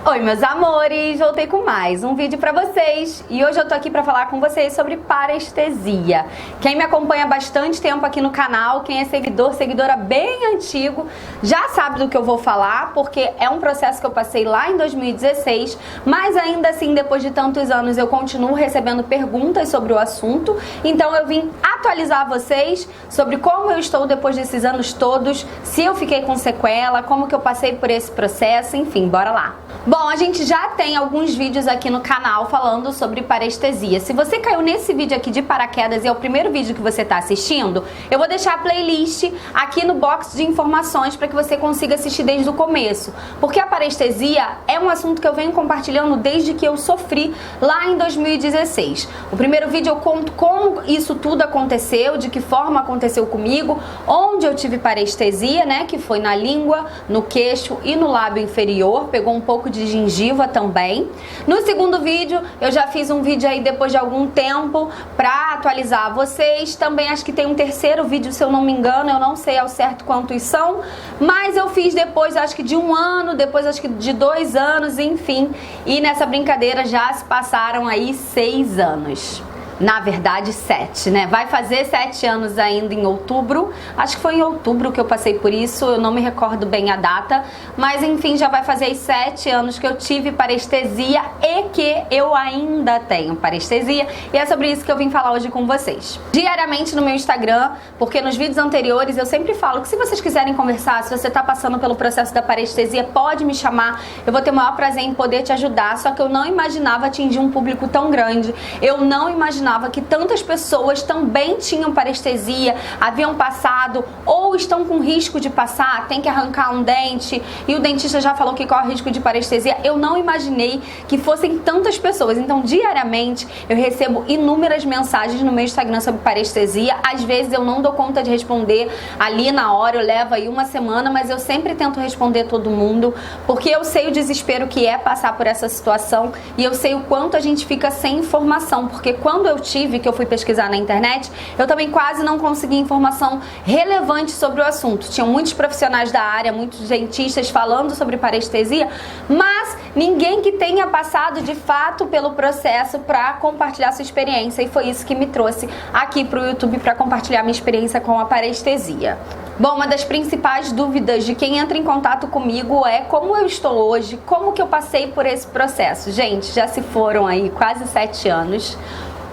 Oi, meus amores! Voltei com mais um vídeo pra vocês e hoje eu tô aqui pra falar com vocês sobre parestesia. Quem me acompanha há bastante tempo aqui no canal, quem é seguidora bem antigo, já sabe do que eu vou falar, porque é um processo que eu passei lá em 2016, mas ainda assim, depois de tantos anos, eu continuo recebendo perguntas sobre o assunto, então eu vim atualizar vocês sobre como eu estou depois desses anos todos, se eu fiquei com sequela, como que eu passei por esse processo, enfim, bora lá! Bom, a gente já tem alguns vídeos aqui no canal falando sobre parestesia. Se você caiu nesse vídeo aqui de paraquedas e é o primeiro vídeo que você está assistindo, eu vou deixar a playlist aqui no box de informações para que você consiga assistir desde o começo. Porque a parestesia é um assunto que eu venho compartilhando desde que eu sofri lá em 2016. O primeiro vídeo eu conto como isso tudo aconteceu, de que forma aconteceu comigo, onde eu tive parestesia, né, que foi na língua, no queixo e no lábio inferior, pegou um pouco de gengiva também. No segundo vídeo, eu já fiz um vídeo aí depois de algum tempo pra atualizar vocês. Também acho que tem um terceiro vídeo, se eu não me engano, eu não sei ao certo quantos são, mas eu fiz depois, acho que de um ano, depois acho que de 2 anos, enfim. E nessa brincadeira já se passaram aí 6 anos. Na verdade 7, né? Vai fazer 7 anos ainda em outubro. Acho que foi em outubro que eu passei por isso, eu não me recordo bem a data, mas enfim, já vai fazer 7 anos que eu tive parestesia e que eu ainda tenho parestesia, e é sobre isso que eu vim falar hoje com vocês. Diariamente no meu Instagram, porque nos vídeos anteriores eu sempre falo que se vocês quiserem conversar, se você tá passando pelo processo da parestesia, pode me chamar, eu vou ter o maior prazer em poder te ajudar, só que eu não imaginava atingir um público tão grande, eu não imaginava que tantas pessoas também tinham parestesia, haviam passado ou estão com risco de passar, tem que arrancar um dente e o dentista já falou que corre risco de parestesia. Eu não imaginei que fossem tantas pessoas. Então, diariamente eu recebo inúmeras mensagens no meu Instagram sobre parestesia. Às vezes eu não dou conta de responder ali na hora, eu levo aí uma semana, mas eu sempre tento responder todo mundo, porque eu sei o desespero que é passar por essa situação e eu sei o quanto a gente fica sem informação, porque quando eu tive, que eu fui pesquisar na internet, eu também quase não consegui informação relevante sobre o assunto. Tinham muitos profissionais da área, muitos dentistas falando sobre parestesia, mas ninguém que tenha passado de fato pelo processo para compartilhar sua experiência, e foi isso que me trouxe aqui para o YouTube para compartilhar minha experiência com a parestesia. Bom, uma das principais dúvidas de quem entra em contato comigo é como eu estou hoje, como que eu passei por esse processo. Gente, já se foram aí quase 7 anos.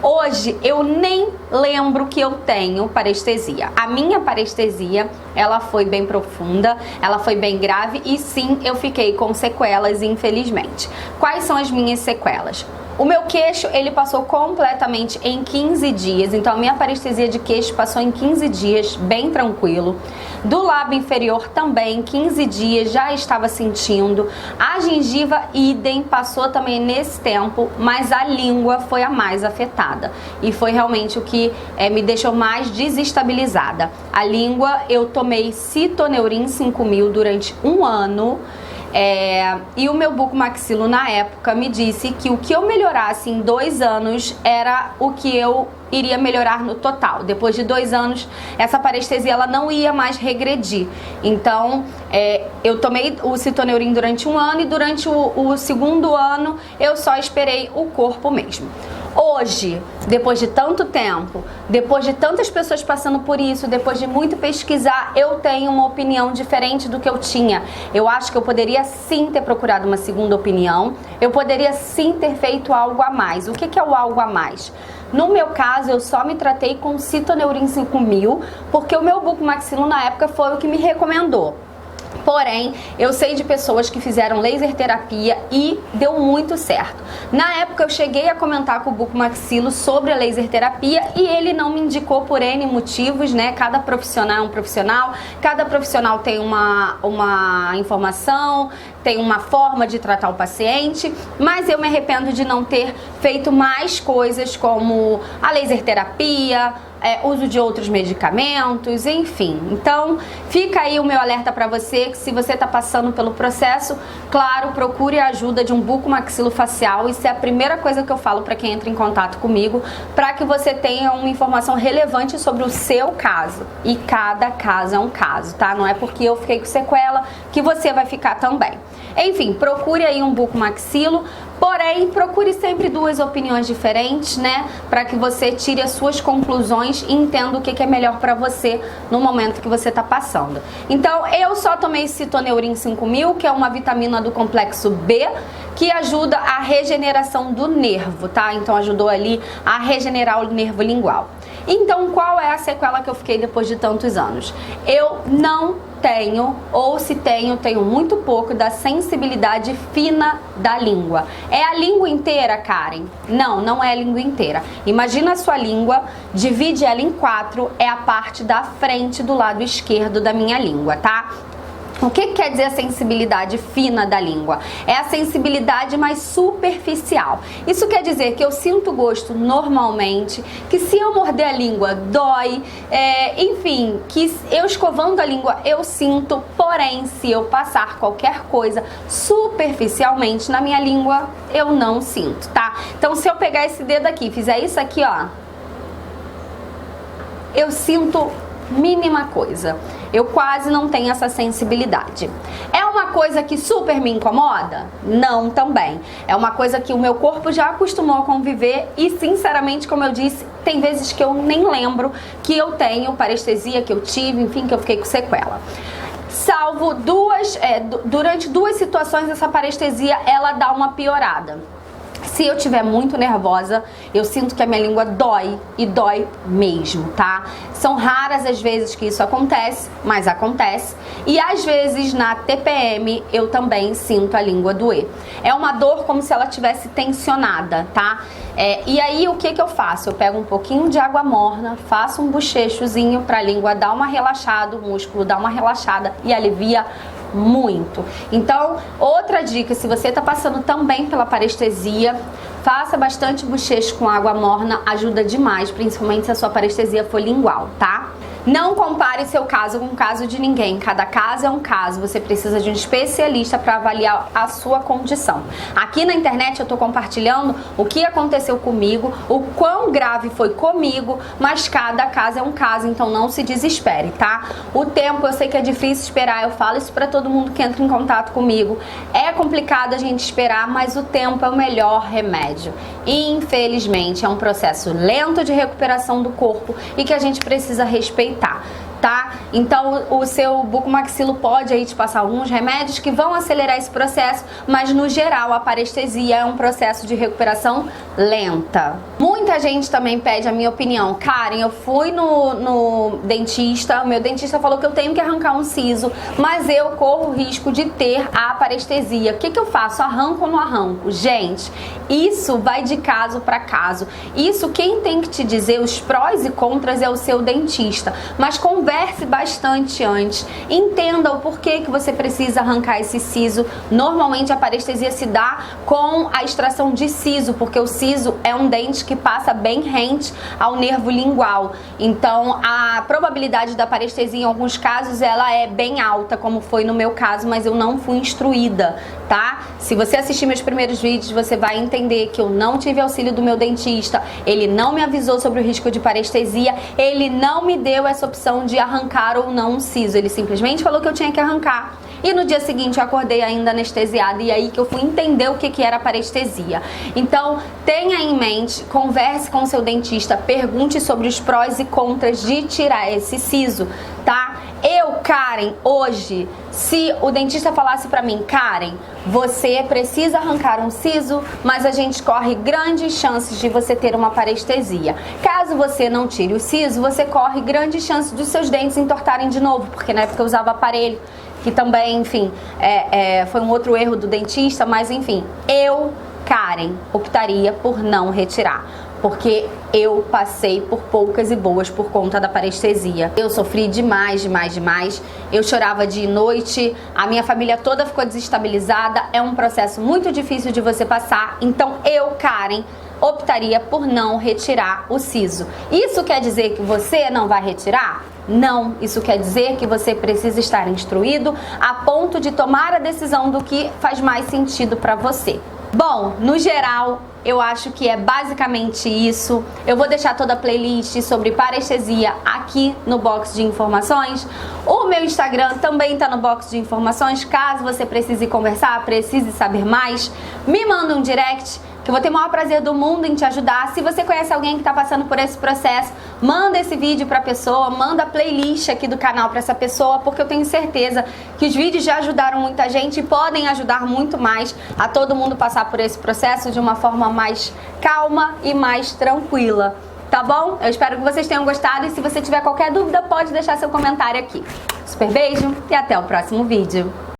Hoje eu nem lembro que eu tenho parestesia. A minha parestesia, ela foi bem profunda, ela foi bem grave e sim, eu fiquei com sequelas, infelizmente. Quais são as minhas sequelas? O meu queixo, ele passou completamente em 15 dias, então a minha parestesia de queixo passou em 15 dias, bem tranquilo. Do lábio inferior também, 15 dias, já estava sentindo. A gengiva, idem, passou também nesse tempo, mas a língua foi a mais afetada. E foi realmente o que me deixou mais desestabilizada. A língua, eu tomei Citoneurin 5000 durante 1 ano. E o meu bucomaxilo na época me disse que o que eu melhorasse em 2 anos era o que eu iria melhorar no total. Depois de 2 anos, essa parestesia ela não ia mais regredir. Então, eu tomei o Citoneurin durante 1 ano e durante o segundo ano eu só esperei o corpo mesmo. Hoje, depois de tanto tempo, depois de tantas pessoas passando por isso, depois de muito pesquisar, eu tenho uma opinião diferente do que eu tinha. Eu acho que eu poderia sim ter procurado uma segunda opinião, eu poderia sim ter feito algo a mais. O que é o algo a mais? No meu caso, eu só me tratei com Citoneurin 5000, porque o meu bucomaxilo na época foi o que me recomendou. Porém, eu sei de pessoas que fizeram laser terapia e deu muito certo. Na época eu cheguei a comentar com o bucomaxilo sobre a laser terapia e ele não me indicou por N motivos, né? Cada profissional é um profissional, cada profissional tem uma informação, tem uma forma de tratar o paciente, mas eu me arrependo de não ter feito mais coisas como a laser terapia, uso de outros medicamentos, enfim. Então, fica aí o meu alerta para você, que se você está passando pelo processo, claro, procure a ajuda de um bucomaxilofacial. Isso é a primeira coisa que eu falo para quem entra em contato comigo, para que você tenha uma informação relevante sobre o seu caso. E cada caso é um caso, tá? Não é porque eu fiquei com sequela que você vai ficar também. Enfim, procure aí um bucomaxilo, porém procure sempre duas opiniões diferentes, né? Para que você tire as suas conclusões e entenda o que é melhor para você no momento que você está passando. Então, eu só tomei Citoneurin 5000, que é uma vitamina do complexo B, que ajuda a regeneração do nervo, tá? Então, ajudou ali a regenerar o nervo lingual. Então, qual é a sequela que eu fiquei depois de tantos anos? Eu não tenho, ou se tenho muito pouco da sensibilidade fina da língua. É a língua inteira, Karen? Não, não é a língua inteira. Imagina a sua língua, divide ela em 4, é a parte da frente do lado esquerdo da minha língua, tá? O que quer dizer a sensibilidade fina da língua? É a sensibilidade mais superficial. Isso quer dizer que eu sinto gosto normalmente, que se eu morder a língua dói, enfim, que eu escovando a língua eu sinto, porém se eu passar qualquer coisa superficialmente na minha língua, eu não sinto, tá? Então se eu pegar esse dedo aqui e fizer isso aqui, ó, eu sinto mínima coisa. Eu quase não tenho essa sensibilidade. É uma coisa que super me incomoda? Não, também. É uma coisa que o meu corpo já acostumou a conviver e, sinceramente, como eu disse, tem vezes que eu nem lembro que eu tenho parestesia, que eu tive, enfim, que eu fiquei com sequela. Salvo durante 2 situações, essa parestesia, ela dá uma piorada. Se eu estiver muito nervosa, eu sinto que a minha língua dói, e dói mesmo, tá? São raras as vezes que isso acontece, mas acontece. E às vezes na TPM eu também sinto a língua doer. É uma dor como se ela tivesse tensionada, tá? E aí o que eu faço? Eu pego um pouquinho de água morna, faço um bochechozinho pra língua dar uma relaxada, o músculo dá uma relaxada e alivia muito. Então, outra dica, se você está passando também pela parestesia, faça bastante bochecho com água morna, ajuda demais, principalmente se a sua parestesia for lingual, tá? Não compare seu caso com o caso de ninguém. Cada caso é um caso. Você precisa de um especialista para avaliar a sua condição. Aqui na internet eu tô compartilhando o que aconteceu comigo, o quão grave foi comigo, mas cada caso é um caso, então não se desespere, tá? O tempo, eu sei que é difícil esperar, eu falo isso para todo mundo que entra em contato comigo. É complicado a gente esperar, mas o tempo é o melhor remédio. Infelizmente, é um processo lento de recuperação do corpo e que a gente precisa respeitar. Tá? Então o seu bucomaxilo pode aí te passar alguns remédios que vão acelerar esse processo, mas no geral a parestesia é um processo de recuperação lenta. Muita gente também pede a minha opinião. Karen, eu fui no dentista, o meu dentista falou que eu tenho que arrancar um siso, mas eu corro o risco de ter a parestesia. O que eu faço? Arranco ou não arranco? Gente, isso vai de caso para caso. Isso quem tem que te dizer os prós e contras é o seu dentista, mas converse bastante antes, entenda o porquê que você precisa arrancar esse siso. Normalmente a parestesia se dá com a extração de siso, porque o siso é um dente que passa bem rente ao nervo lingual. Então a probabilidade da parestesia em alguns casos ela é bem alta, como foi no meu caso, mas eu não fui instruída, tá? Se você assistir meus primeiros vídeos, você vai entender que eu não tive auxílio do meu dentista, ele não me avisou sobre o risco de parestesia, ele não me deu essa opção de arrancar ou não um siso, ele simplesmente falou que eu tinha que arrancar. E no dia seguinte eu acordei ainda anestesiada, e aí que eu fui entender o que era parestesia. Então tenha em mente, converse com o seu dentista, pergunte sobre os prós e contras de tirar esse siso, tá? Eu, Karen, hoje, se o dentista falasse pra mim, Karen, você precisa arrancar um siso, mas a gente corre grandes chances de você ter uma parestesia. Caso você não tire o siso, você corre grandes chances dos seus dentes entortarem de novo, porque na época eu usava aparelho, que também, enfim, foi um outro erro do dentista, mas enfim, eu, Karen, optaria por não retirar. porque eu passei por poucas e boas por conta da parestesia. Eu sofri demais. Eu chorava dia e noite, a minha família toda ficou desestabilizada. É um processo muito difícil de você passar, então eu, Karen, optaria por não retirar o siso. Isso quer dizer que você não vai retirar? Não, isso quer dizer que você precisa estar instruído a ponto de tomar a decisão do que faz mais sentido para você. Bom, no geral, eu acho que é basicamente isso. Eu vou deixar toda a playlist sobre parestesia aqui no box de informações. O meu Instagram também tá no box de informações. Caso você precise conversar, precise saber mais, me manda um direct, que eu vou ter o maior prazer do mundo em te ajudar. Se você conhece alguém que está passando por esse processo, manda esse vídeo para a pessoa, manda a playlist aqui do canal para essa pessoa, porque eu tenho certeza que os vídeos já ajudaram muita gente e podem ajudar muito mais a todo mundo passar por esse processo de uma forma mais calma e mais tranquila. Tá bom? Eu espero que vocês tenham gostado e se você tiver qualquer dúvida, pode deixar seu comentário aqui. Super beijo e até o próximo vídeo.